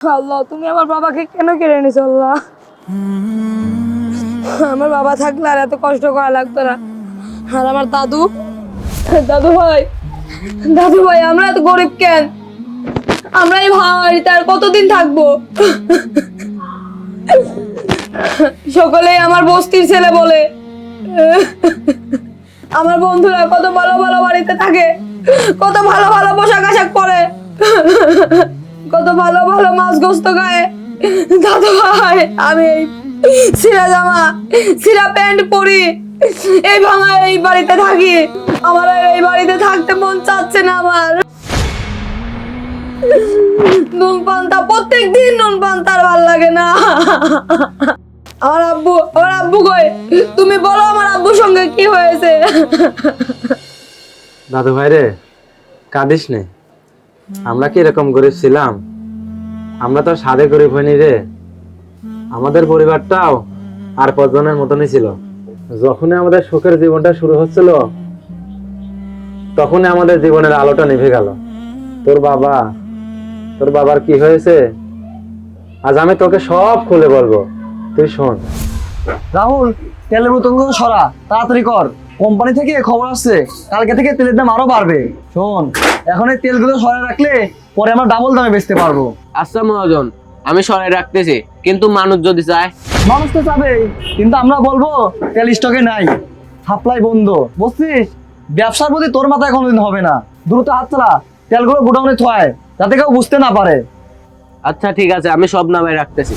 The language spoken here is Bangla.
আল্লাহ, তুমি আমার বাবাকে কেন কেড়ে নিছো আল্লাহ? আমার বাবা থাকলে আর এত কষ্ট করা লাগতো না। আর আমার দাদু দাদু ভাই আমরা এত গরিব কেন? আমরা এই ভাঙা বাড়িতে আর কতদিন থাকবো? সকলেই আমার বস্তির ছেলে বলে। আমার বন্ধুরা কত ভালো ভালো বাড়িতে থাকে, কত ভালো ভালো পোশাক আশাক পরে, কত ভালো ভালো মাছ গোস্ত খায়। দাদু ভাই আমি এই ছিঁড়া জামা ছিঁড়া প্যান্ট পরি, এই ভাঙা এই বাড়িতে থাকি। আমার আর এই বাড়িতে থাকতে মন চাচ্ছে না। আমার নুন পান্তা, প্রত্যেক দিন নুন পান্তা আর ভাল লাগে না। আমার আব্বু কই? তুমি বলো আমার আব্বুর সঙ্গে কি হয়েছে? দাদু ভাই রে, কাঁদিস নে। আমরা কি এরকম গরিব ছিলাম? আমরা তো সাদে গরিব হইনি রে। আমাদের পরিবারটাও আর কতজনের মতনই ছিল। যখনই আমাদের সুখের জীবনটা শুরু হচ্ছিল, তখনই আমাদের জীবনের আলোটা নিভে গেল। তোর বাবার কি হয়েছে আজ আমি তোকে সব খুলে বলবো, তুই শোন। রাহুল, তেলের বোতলগুলো সরা, তাড়াতাড়ি কর। কোম্পানি থেকে খবর আসছে কালকে থেকে তেলের দাম আরো বাড়বে। শোন, এখন এই তেলগুলো সরাই রাখলে পরে আমরা ডাবল দামে বেচতে পারবো। আচ্ছা মহাজন, আমি সরাই রাখতেছি, কিন্তু মানুষ যদি চায়? মানুষ তো চাবে, কিন্তু আমরা বলবো তেল স্টকে নাই, সাপ্লাই বন্ধ। বুঝছিস? ব্যবসার প্রতি তোর মাথায় কোনোদিন হবে না। দ্রুত হাত চালা, তেলগুলো গোডাউনে থয় যাতে কেউ বুঝতে না পারে। আচ্ছা ঠিক আছে, আমি সব নামাই রাখতেছি।